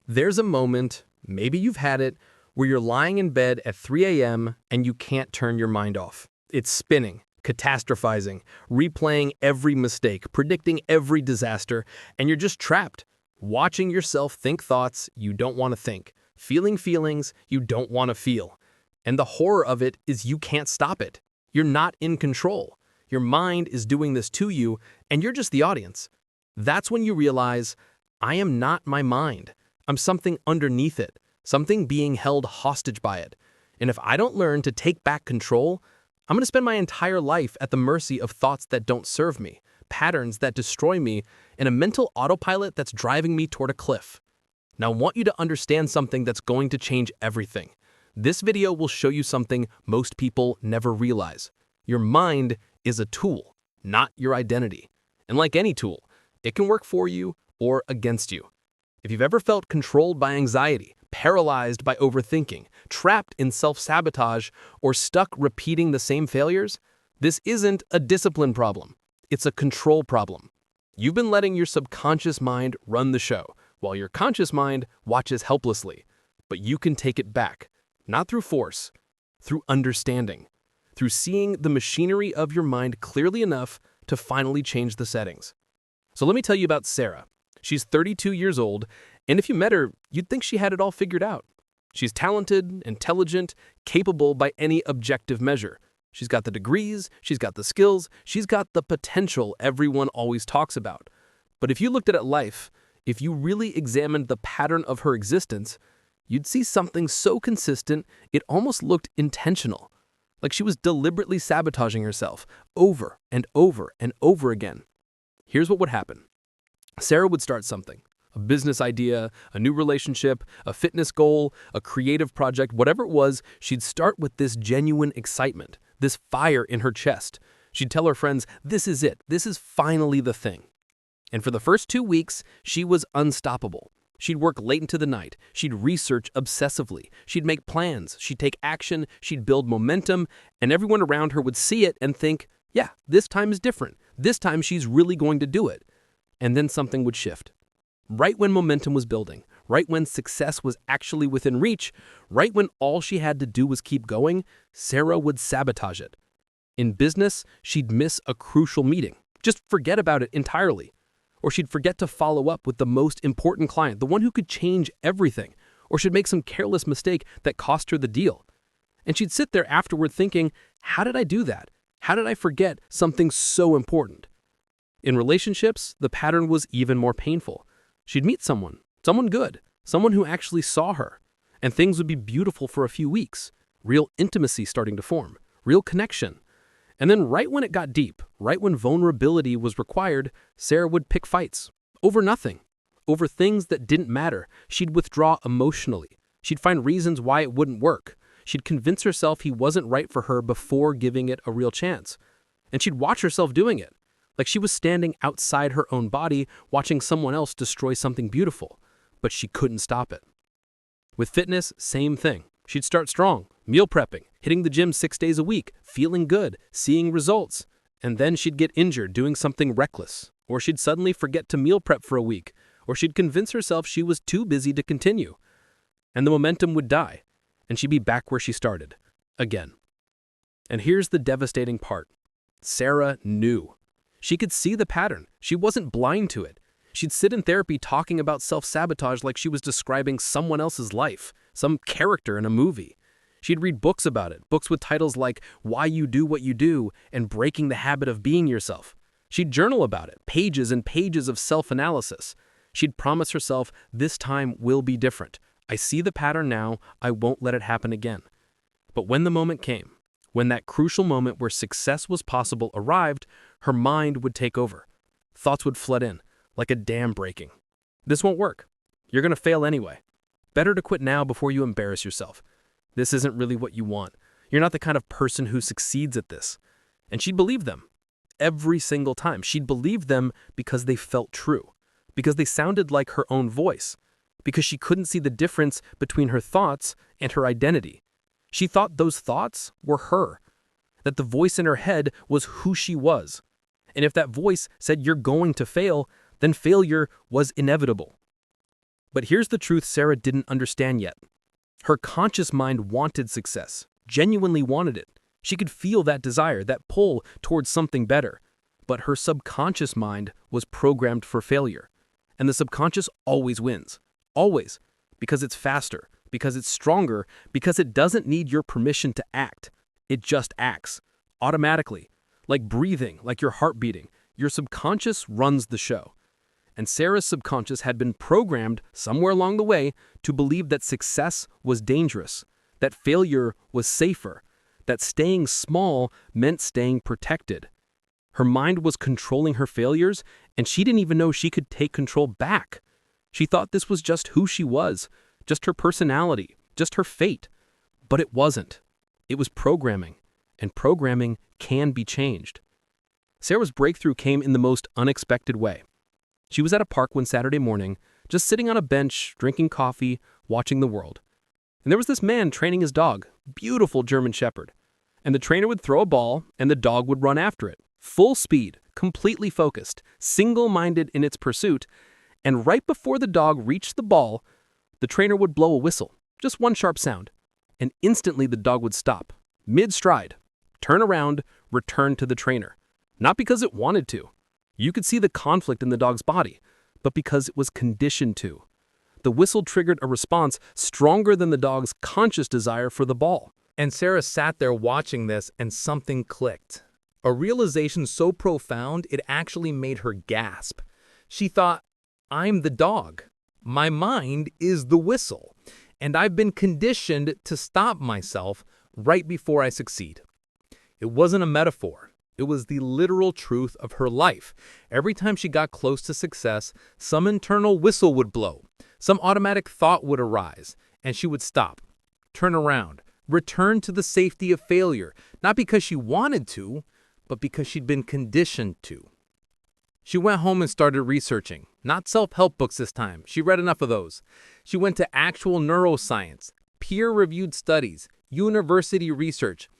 There's a moment, maybe you've had it, where you're lying in bed at 3 a.m. and you can't turn your mind off. It's spinning, catastrophizing, replaying every mistake, predicting every disaster, and you're just trapped, watching yourself think thoughts you don't want to think, feeling feelings you don't want to feel. And the horror of it is you can't stop it. You're not in control. Your mind is doing this to you, and you're just the audience. That's when you realize, I am not my mind. I'm something underneath it, something being held hostage by it. And if I don't learn to take back control, I'm going to spend my entire life at the mercy of thoughts that don't serve me, patterns that destroy me, and a mental autopilot that's driving me toward a cliff. Now, I want you to understand something that's going to change everything. This video will show you something most people never realize. Your mind is a tool, not your identity. And like any tool, it can work for you or against you. If you've ever felt controlled by anxiety, paralyzed by overthinking, trapped in self-sabotage, or stuck repeating the same failures, this isn't a discipline problem. It's a control problem. You've been letting your subconscious mind run the show, while your conscious mind watches helplessly. But you can take it back, not through force, through understanding, through seeing the machinery of your mind clearly enough to finally change the settings. So let me tell you about Sarah. She's 32 years old, and if you met her, you'd think she had it all figured out. She's talented, intelligent, capable by any objective measure. She's got the degrees, she's got the skills, she's got the potential everyone always talks about. But if you looked at life, if you really examined the pattern of her existence, you'd see something so consistent it almost looked intentional. Like she was deliberately sabotaging herself over and over and over again. Here's what would happen. Sarah would start something, a business idea, a new relationship, a fitness goal, a creative project, whatever it was, she'd start with this genuine excitement, this fire in her chest. She'd tell her friends, this is it, this is finally the thing. And for the first 2 weeks, she was unstoppable. She'd work late into the night, she'd research obsessively, she'd make plans, she'd take action, she'd build momentum, and everyone around her would see it and think, yeah, this time is different. This time she's really going to do it. And then something would shift. Right when momentum was building, right when success was actually within reach, right when all she had to do was keep going, Sarah would sabotage it. In business, she'd miss a crucial meeting. Just forget about it entirely. Or she'd forget to follow up with the most important client, the one who could change everything. Or she'd make some careless mistake that cost her the deal. And she'd sit there afterward thinking, how did I do that? How did I forget something so important? In relationships, the pattern was even more painful. She'd meet someone good, someone who actually saw her, and things would be beautiful for a few weeks, real intimacy starting to form, real connection. And then right when it got deep, right when vulnerability was required, Sarah would pick fights over nothing, over things that didn't matter. She'd withdraw emotionally. She'd find reasons why it wouldn't work. She'd convince herself he wasn't right for her before giving it a real chance. And she'd watch herself doing it. Like she was standing outside her own body, watching someone else destroy something beautiful, but she couldn't stop it. With fitness, same thing. She'd start strong, meal prepping, hitting the gym 6 days a week, feeling good, seeing results, and then she'd get injured doing something reckless, or she'd suddenly forget to meal prep for a week, or she'd convince herself she was too busy to continue. And the momentum would die, and she'd be back where she started, again. And here's the devastating part. Sarah knew. She could see the pattern. She wasn't blind to it. She'd sit in therapy talking about self-sabotage like she was describing someone else's life, some character in a movie. She'd read books about it, books with titles like Why You Do What You Do and Breaking the Habit of Being Yourself. She'd journal about it, pages and pages of self-analysis. She'd promise herself, this time will be different. I see the pattern now, I won't let it happen again. But when the moment came, when that crucial moment where success was possible arrived, her mind would take over. Thoughts would flood in, like a dam breaking. This won't work. You're going to fail anyway. Better to quit now before you embarrass yourself. This isn't really what you want. You're not the kind of person who succeeds at this. And she'd believe them. Every single time. She'd believe them because they felt true. Because they sounded like her own voice. Because she couldn't see the difference between her thoughts and her identity. She thought those thoughts were her, that the voice in her head was who she was. And if that voice said you're going to fail, then failure was inevitable. But here's the truth Sarah didn't understand yet. Her conscious mind wanted success, genuinely wanted it. She could feel that desire, that pull towards something better. But her subconscious mind was programmed for failure. And the subconscious always wins. Always. Because it's faster, because it's stronger, because it doesn't need your permission to act. It just acts. Automatically. Like breathing, like your heart beating. Your subconscious runs the show. And Sarah's subconscious had been programmed somewhere along the way to believe that success was dangerous, that failure was safer, that staying small meant staying protected. Her mind was controlling her failures, and she didn't even know she could take control back. She thought this was just who she was, just her personality, just her fate. But it wasn't. It was programming, and programming can be changed. Sarah's breakthrough came in the most unexpected way. She was at a park one Saturday morning, just sitting on a bench, drinking coffee, watching the world. And there was this man training his dog, beautiful German Shepherd. And the trainer would throw a ball, and the dog would run after it. Full speed, completely focused, single-minded in its pursuit. And right before the dog reached the ball, the trainer would blow a whistle, just one sharp sound. And instantly the dog would stop, mid-stride, turn around, return to the trainer. Not because it wanted to. You could see the conflict in the dog's body, but because it was conditioned to. The whistle triggered a response stronger than the dog's conscious desire for the ball. And Sarah sat there watching this, and something clicked. A realization so profound it actually made her gasp. She thought, I'm the dog. My mind is the whistle. And I've been conditioned to stop myself right before I succeed. It wasn't a metaphor. It was the literal truth of her life. Every time she got close to success, some internal whistle would blow. Some automatic thought would arise, and she would stop, turn around, return to the safety of failure, not because she wanted to, but because she'd been conditioned to. She went home and started researching. Not self-help books this time. She read enough of those. She went to actual neuroscience, peer-reviewed studies, university research,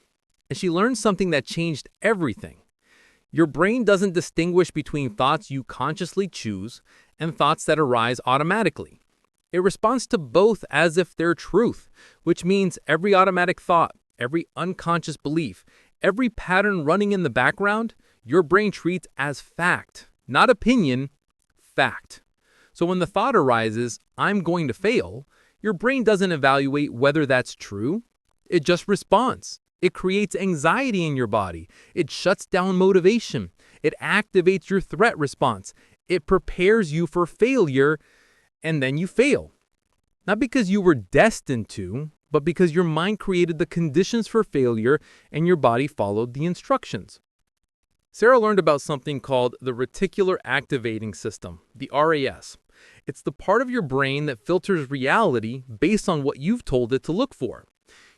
and she learned something that changed everything. Your brain doesn't distinguish between thoughts you consciously choose and thoughts that arise automatically. It responds to both as if they're truth, which means every automatic thought, every unconscious belief, every pattern running in the background, your brain treats as fact, not opinion, fact. So when the thought arises, I'm going to fail, your brain doesn't evaluate whether that's true. It just responds. It creates anxiety in your body. It shuts down motivation. It activates your threat response. It prepares you for failure, and then you fail. Not because you were destined to, but because your mind created the conditions for failure and your body followed the instructions. Sarah learned about something called the Reticular Activating System, the RAS. It's the part of your brain that filters reality based on what you've told it to look for.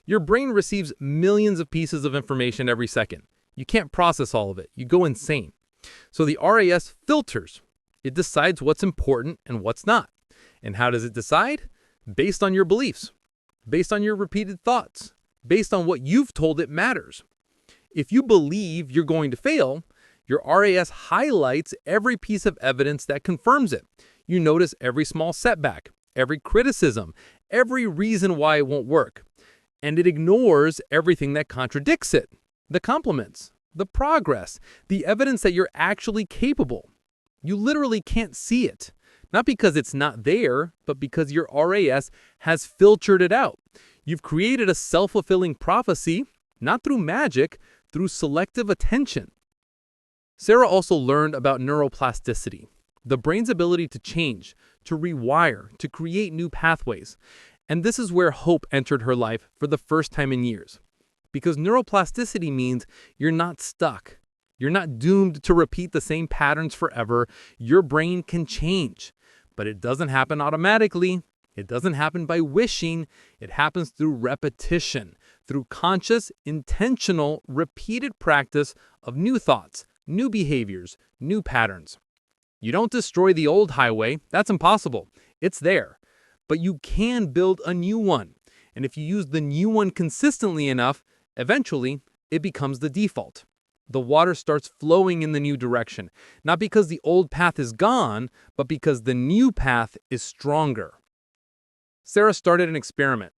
Your brain receives millions of pieces of information every second. You can't process all of it. You go insane. So the RAS filters. It decides what's important and what's not. And how does it decide? Based on your beliefs, based on your repeated thoughts, based on what you've told it matters. If you believe you're going to fail, your RAS highlights every piece of evidence that confirms it. You notice every small setback, every criticism, every reason why it won't work. And it ignores everything that contradicts it, the compliments, the progress, the evidence that you're actually capable. You literally can't see it, not because it's not there, but because your RAS has filtered it out. You've created a self-fulfilling prophecy, not through magic, through selective attention. Sarah also learned about neuroplasticity, the brain's ability to change, to rewire, to create new pathways. And this is where hope entered her life for the first time in years. Because neuroplasticity means you're not stuck. You're not doomed to repeat the same patterns forever. Your brain can change. But it doesn't happen automatically. It doesn't happen by wishing. It happens through repetition, through conscious, intentional, repeated practice of new thoughts, new behaviors, new patterns. You don't destroy the old highway. That's impossible. It's there. But you can build a new one. And if you use the new one consistently enough, eventually it becomes the default. The water starts flowing in the new direction, not because the old path is gone, but because the new path is stronger. Sarah started an experiment.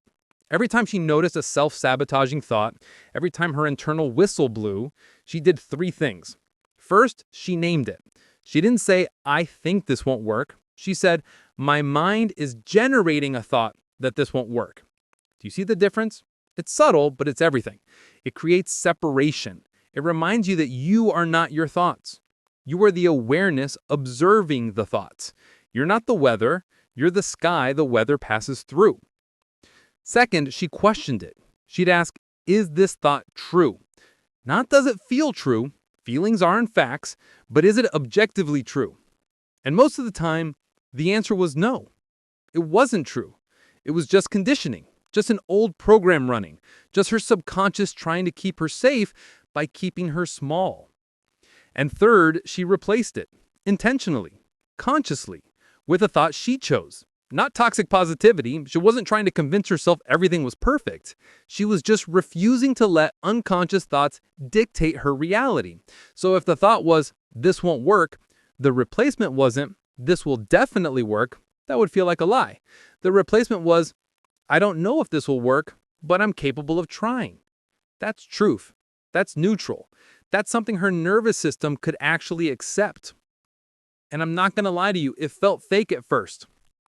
Every time she noticed a self-sabotaging thought, every time her internal whistle blew, she did three things. First, she named it. She didn't say, "I think this won't work." She said, "My mind is generating a thought that this won't work." Do you see the difference? It's subtle, but it's everything. It creates separation. It reminds you that you are not your thoughts. You are the awareness observing the thoughts. You're not the weather. You're the sky the weather passes through. Second, she questioned it. She'd ask, is this thought true? Not does it feel true? Feelings aren't facts, but is it objectively true? And most of the time, the answer was no. It wasn't true. It was just conditioning, just an old program running, just her subconscious trying to keep her safe by keeping her small. And third, she replaced it, intentionally, consciously, with a thought she chose. Not toxic positivity. She wasn't trying to convince herself everything was perfect. She was just refusing to let unconscious thoughts dictate her reality. So if the thought was, this won't work, the replacement wasn't, this will definitely work. That would feel like a lie. The replacement was, I don't know if this will work, but I'm capable of trying. That's truth. That's neutral. That's something her nervous system could actually accept. And I'm not going to lie to you, it felt fake at first.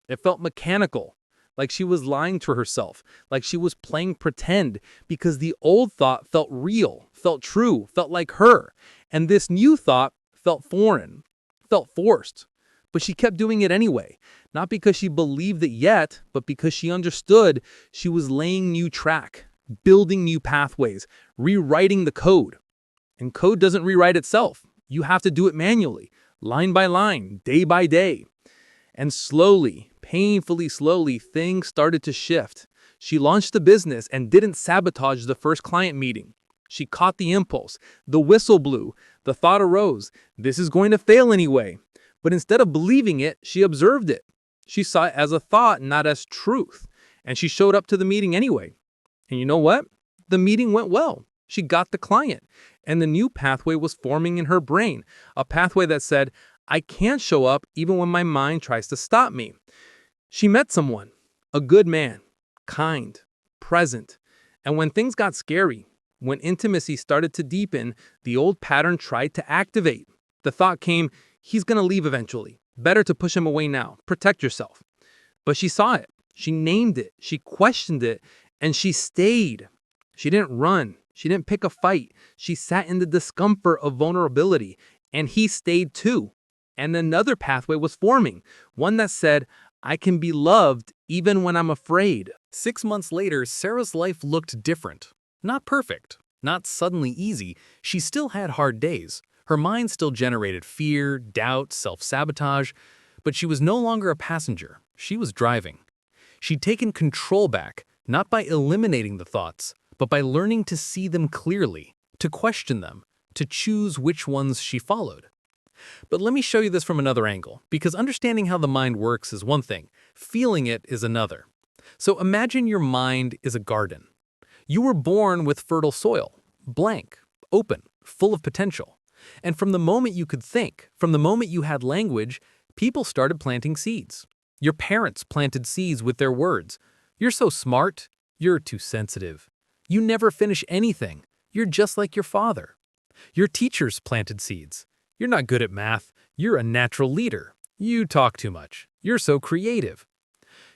It felt mechanical, like she was lying to herself, like she was playing pretend, because the old thought felt real, felt true, felt like her. And this new thought felt foreign, felt forced. But she kept doing it anyway, not because she believed it yet, but because she understood she was laying new track, building new pathways, rewriting the code. And code doesn't rewrite itself. You have to do it manually, line by line, day by day. And slowly, painfully slowly, things started to shift. She launched the business and didn't sabotage the first client meeting. She caught the impulse. The whistle blew. The thought arose. This is going to fail anyway. But instead of believing it, she observed it. She saw it as a thought, not as truth. And she showed up to the meeting anyway. And you know what? The meeting went well. She got the client. And the new pathway was forming in her brain. A pathway that said, I can't show up even when my mind tries to stop me. She met someone, a good man, kind, present. And when things got scary, when intimacy started to deepen, the old pattern tried to activate. The thought came, he's going to leave eventually. Better to push him away now. Protect yourself. But she saw it. She named it. She questioned it. And she stayed. She didn't run. She didn't pick a fight. She sat in the discomfort of vulnerability. And he stayed too. And another pathway was forming, one that said, I can be loved even when I'm afraid. 6 months later, Sarah's life looked different. Not perfect, not suddenly easy. She still had hard days. Her mind still generated fear, doubt, self-sabotage, but she was no longer a passenger. She was driving. She'd taken control back, not by eliminating the thoughts, but by learning to see them clearly, to question them, to choose which ones she followed. But let me show you this from another angle, because understanding how the mind works is one thing, feeling it is another. So imagine your mind is a garden. You were born with fertile soil, blank, open, full of potential. And from the moment you could think, from the moment you had language, people started planting seeds. Your parents planted seeds with their words. You're so smart. You're too sensitive. You never finish anything. You're just like your father. Your teachers planted seeds. You're not good at math. You're a natural leader. You talk too much. You're so creative.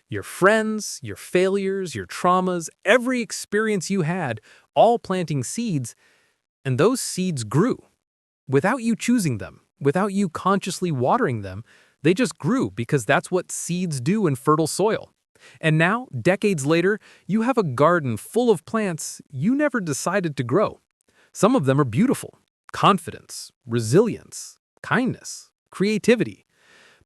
Your friends, your failures, your traumas, every experience you had, all planting seeds, and those seeds grew. Without you choosing them, without you consciously watering them, they just grew because that's what seeds do in fertile soil. And now, decades later, you have a garden full of plants you never decided to grow. Some of them are beautiful. Confidence, resilience, kindness, creativity.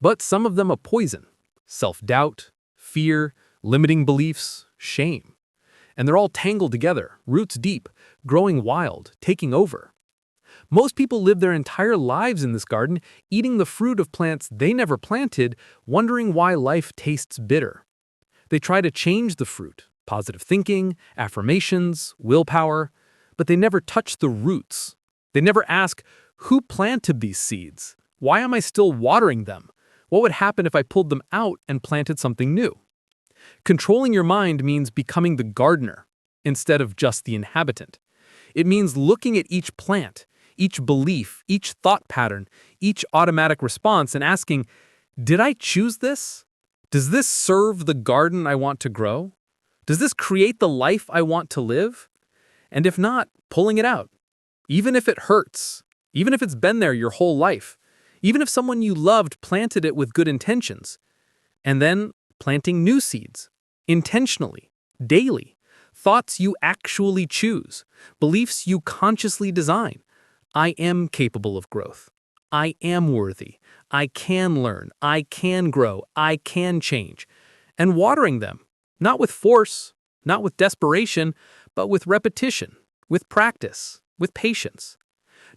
But some of them are poison, self-doubt, fear, limiting beliefs, shame. And they're all tangled together, roots deep, growing wild, taking over. Most people live their entire lives in this garden, eating the fruit of plants they never planted, wondering why life tastes bitter. They try to change the fruit, positive thinking, affirmations, willpower, but they never touch the roots. They never ask, who planted these seeds? Why am I still watering them? What would happen if I pulled them out and planted something new? Controlling your mind means becoming the gardener instead of just the inhabitant. It means looking at each plant, each belief, each thought pattern, each automatic response and asking, did I choose this? Does this serve the garden I want to grow? Does this create the life I want to live? And if not, pulling it out. Even if it hurts, even if it's been there your whole life, even if someone you loved planted it with good intentions, and then planting new seeds, intentionally, daily, thoughts you actually choose, beliefs you consciously design. I am capable of growth. I am worthy. I can learn. I can grow. I can change. And watering them, not with force, not with desperation, but with repetition, with practice, with patience.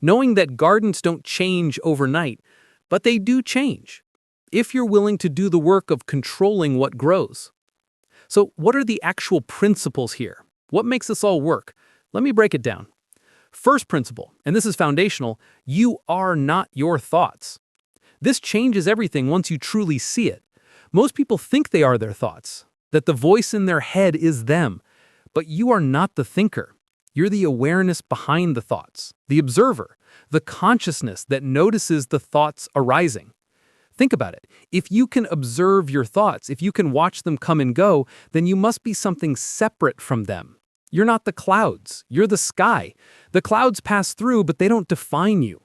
Knowing that gardens don't change overnight, but they do change, if you're willing to do the work of controlling what grows. So what are the actual principles here? What makes this all work? Let me break it down. First principle, and this is foundational, you are not your thoughts. This changes everything once you truly see it. Most people think they are their thoughts, that the voice in their head is them, but you are not the thinker. You're the awareness behind the thoughts, the observer, the consciousness that notices the thoughts arising. Think about it. If you can observe your thoughts, if you can watch them come and go, then you must be something separate from them. You're not the clouds, you're the sky. The clouds pass through, but they don't define you.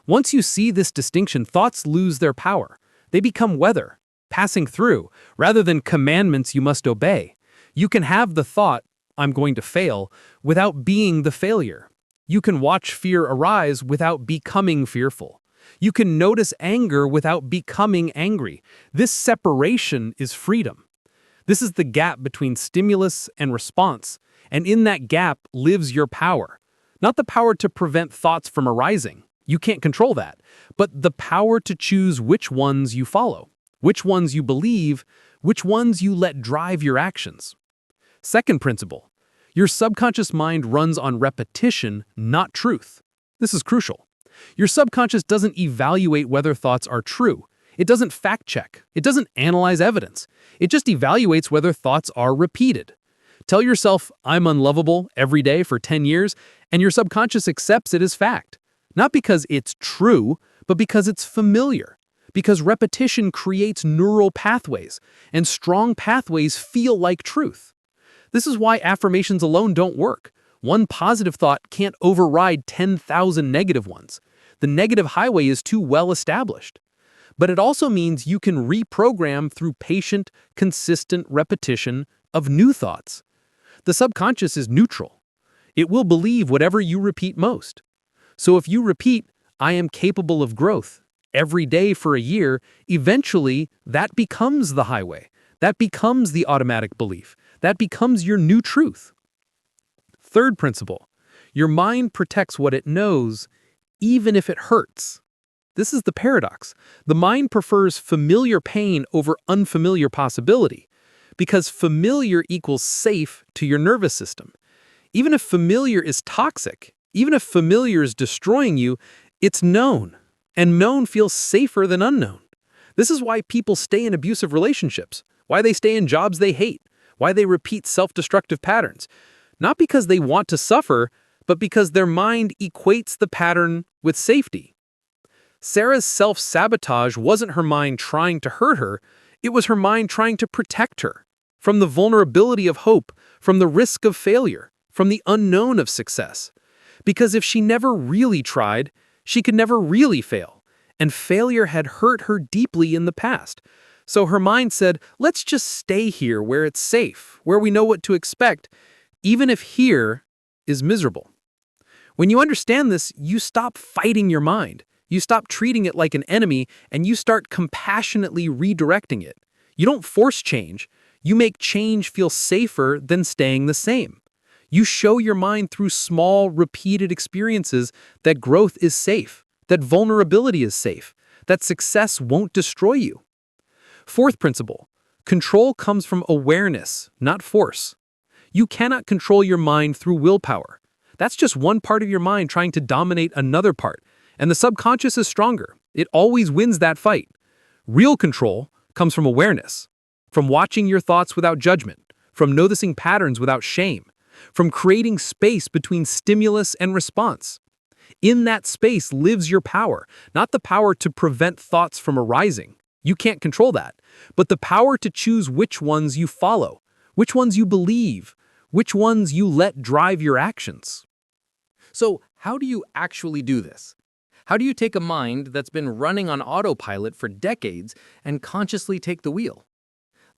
Once you see this distinction, thoughts lose their power. They become weather, passing through, rather than commandments you must obey. You can have the thought, I'm going to fail, without being the failure. You can watch fear arise without becoming fearful. You can notice anger without becoming angry. This separation is freedom. This is the gap between stimulus and response, and in that gap lives your power. Not the power to prevent thoughts from arising. You can't control that. But the power to choose which ones you follow, which ones you believe, which ones you let drive your actions. Second principle, your subconscious mind runs on repetition, not truth. This is crucial. Your subconscious doesn't evaluate whether thoughts are true. It doesn't fact check. It doesn't analyze evidence. It just evaluates whether thoughts are repeated. Tell yourself, I'm unlovable every day for 10 years, and your subconscious accepts it as fact. Not because it's true, but because it's familiar. Because repetition creates neural pathways, and strong pathways feel like truth. This is why affirmations alone don't work. One positive thought can't override 10,000 negative ones. The negative highway is too well established. But it also means you can reprogram through patient, consistent repetition of new thoughts. The subconscious is neutral. It will believe whatever you repeat most. So if you repeat, I am capable of growth, every day for a year, eventually that becomes the highway. That becomes the automatic belief. That becomes your new truth. Third principle, your mind protects what it knows, even if it hurts. This is the paradox. The mind prefers familiar pain over unfamiliar possibility, because familiar equals safe to your nervous system. Even if familiar is toxic, even if familiar is destroying you, it's known, and known feels safer than unknown. This is why people stay in abusive relationships, why they stay in jobs they hate, why they repeat self-destructive patterns. Not because they want to suffer, but because their mind equates the pattern with safety. Sarah's self-sabotage wasn't her mind trying to hurt her, it was her mind trying to protect her from the vulnerability of hope, from the risk of failure, from the unknown of success. Because if she never really tried, she could never really fail, and failure had hurt her deeply in the past. So her mind said, let's just stay here where it's safe, where we know what to expect, even if here is miserable. When you understand this, you stop fighting your mind. You stop treating it like an enemy, and you start compassionately redirecting it. You don't force change. You make change feel safer than staying the same. You show your mind through small, repeated experiences that growth is safe, that vulnerability is safe, that success won't destroy you. Fourth principle, control comes from awareness, not force. You cannot control your mind through willpower. That's just one part of your mind trying to dominate another part, and the subconscious is stronger. It always wins that fight. Real control comes from awareness. From watching your thoughts without judgment, from noticing patterns without shame, from creating space between stimulus and response. In that space lives your power, not the power to prevent thoughts from arising. You can't control that, but the power to choose which ones you follow, which ones you believe, which ones you let drive your actions. So, how do you actually do this? How do you take a mind that's been running on autopilot for decades and consciously take the wheel?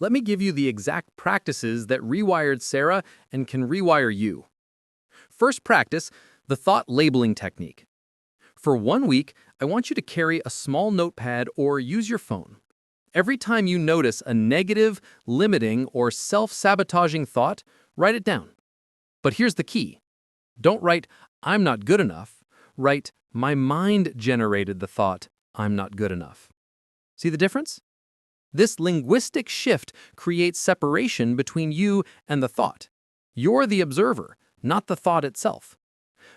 Let me give you the exact practices that rewired Sarah and can rewire you. First practice, the thought labeling technique. For 1 week, I want you to carry a small notepad or use your phone. Every time you notice a negative, limiting, or self-sabotaging thought, write it down. But here's the key. Don't write, "I'm not good enough." Write, "My mind generated the thought, I'm not good enough." See the difference? This linguistic shift creates separation between you and the thought. You're the observer, not the thought itself.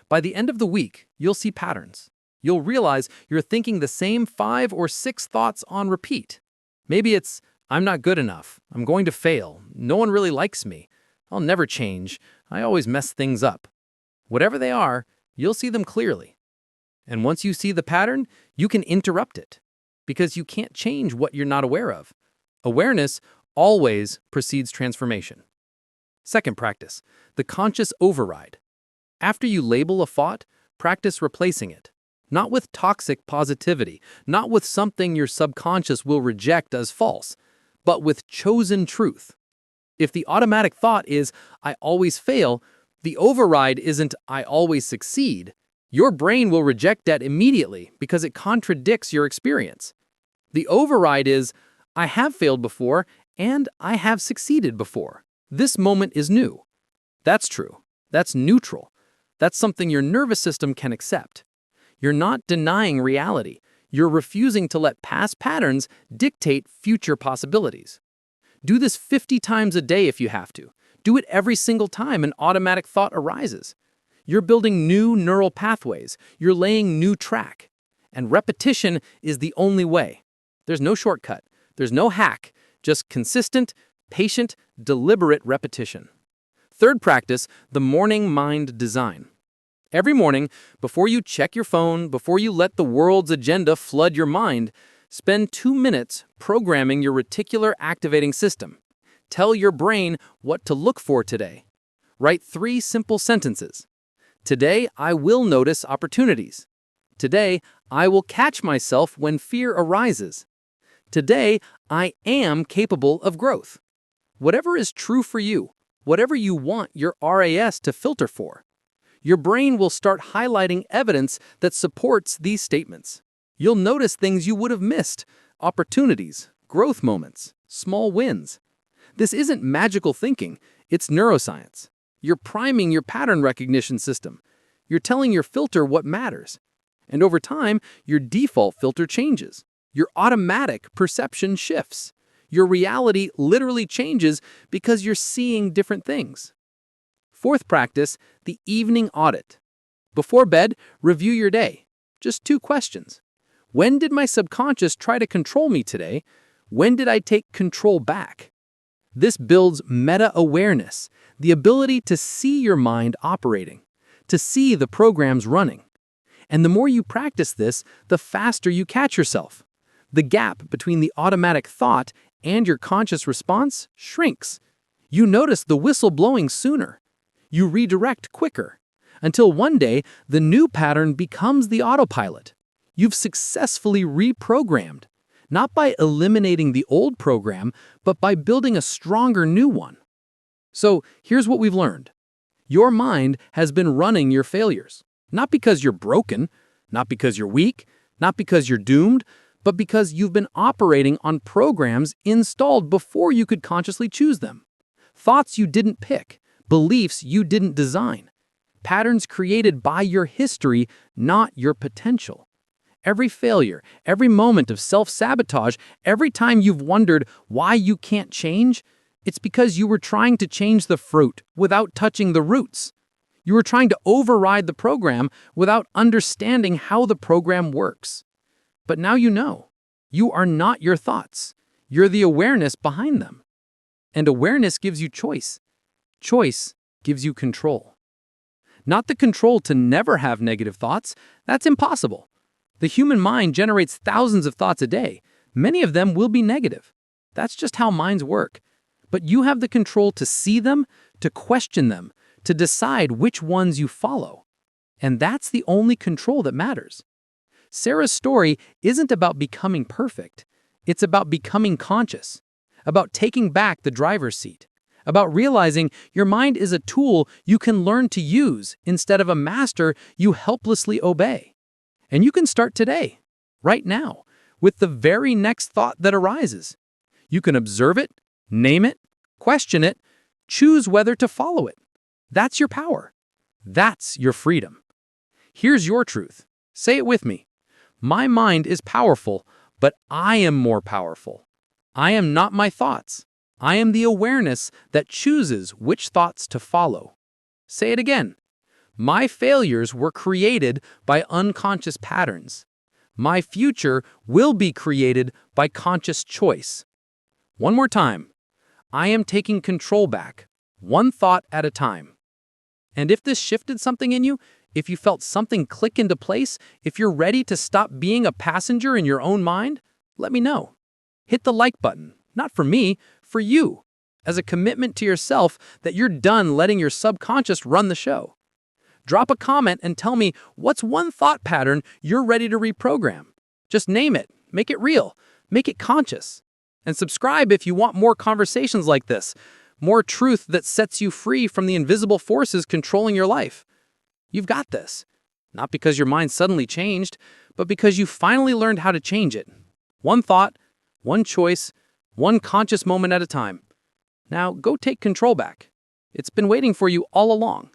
By the end of the week, you'll see patterns. You'll realize you're thinking the same 5 or 6 thoughts on repeat. Maybe it's, "I'm not good enough. I'm going to fail. No one really likes me. I'll never change. I always mess things up." Whatever they are, you'll see them clearly. And once you see the pattern, you can interrupt it, because you can't change what you're not aware of. Awareness always precedes transformation. Second practice, the conscious override. After you label a thought, practice replacing it. Not with toxic positivity, not with something your subconscious will reject as false, but with chosen truth. If the automatic thought is, "I always fail," the override isn't, "I always succeed." Your brain will reject that immediately because it contradicts your experience. The override is, "I have failed before and I have succeeded before. This moment is new." That's true. That's neutral. That's something your nervous system can accept. You're not denying reality. You're refusing to let past patterns dictate future possibilities. Do this 50 times a day if you have to. Do it every single time an automatic thought arises. You're building new neural pathways. You're laying new track. And repetition is the only way. There's no shortcut. There's no hack. Just consistent, patient, deliberate repetition. Third practice, the morning mind design. Every morning, before you check your phone, before you let the world's agenda flood your mind, spend 2 minutes programming your reticular activating system. Tell your brain what to look for today. Write 3 simple sentences. Today, I will notice opportunities. Today, I will catch myself when fear arises. Today, I am capable of growth. Whatever is true for you, whatever you want your RAS to filter for, your brain will start highlighting evidence that supports these statements. You'll notice things you would have missed, opportunities, growth moments, small wins. This isn't magical thinking, it's neuroscience. You're priming your pattern recognition system. You're telling your filter what matters. And over time, your default filter changes. Your automatic perception shifts. Your reality literally changes because you're seeing different things. Fourth practice, the evening audit. Before bed, review your day. Just 2 questions. When did my subconscious try to control me today? When did I take control back? This builds meta-awareness, the ability to see your mind operating, to see the programs running. And the more you practice this, the faster you catch yourself. The gap between the automatic thought and your conscious response shrinks. You notice the whistle blowing sooner. You redirect quicker, until one day the new pattern becomes the autopilot. You've successfully reprogrammed, not by eliminating the old program, but by building a stronger new one. So here's what we've learned. Your mind has been running your failures, not because you're broken, not because you're weak, not because you're doomed, but because you've been operating on programs installed before you could consciously choose them. Thoughts you didn't pick, beliefs you didn't design, patterns created by your history, not your potential. Every failure, every moment of self-sabotage, every time you've wondered why you can't change, it's because you were trying to change the fruit without touching the roots. You were trying to override the program without understanding how the program works. But now you know. You are not your thoughts. You're the awareness behind them. And awareness gives you choice. Choice gives you control. Not the control to never have negative thoughts. That's impossible. The human mind generates thousands of thoughts a day. Many of them will be negative. That's just how minds work. But you have the control to see them, to question them, to decide which ones you follow. And that's the only control that matters. Sarah's story isn't about becoming perfect. It's about becoming conscious, about taking back the driver's seat, about realizing your mind is a tool you can learn to use instead of a master you helplessly obey. And you can start today, right now, with the very next thought that arises. You can observe it, name it, question it, choose whether to follow it. That's your power. That's your freedom. Here's your truth. Say it with me. My mind is powerful, but I am more powerful. I am not my thoughts. I am the awareness that chooses which thoughts to follow. Say it again. My failures were created by unconscious patterns. My future will be created by conscious choice. One more time. I am taking control back, one thought at a time. And if this shifted something in you, if you felt something click into place, if you're ready to stop being a passenger in your own mind, let me know. Hit the like button, not for me, for you, as a commitment to yourself that you're done letting your subconscious run the show. Drop a comment and tell me what's one thought pattern you're ready to reprogram. Just name it, make it real, make it conscious. And subscribe if you want more conversations like this, more truth that sets you free from the invisible forces controlling your life. You've got this, not because your mind suddenly changed, but because you finally learned how to change it. One thought, one choice, one conscious moment at a time. Now go take control back. It's been waiting for you all along.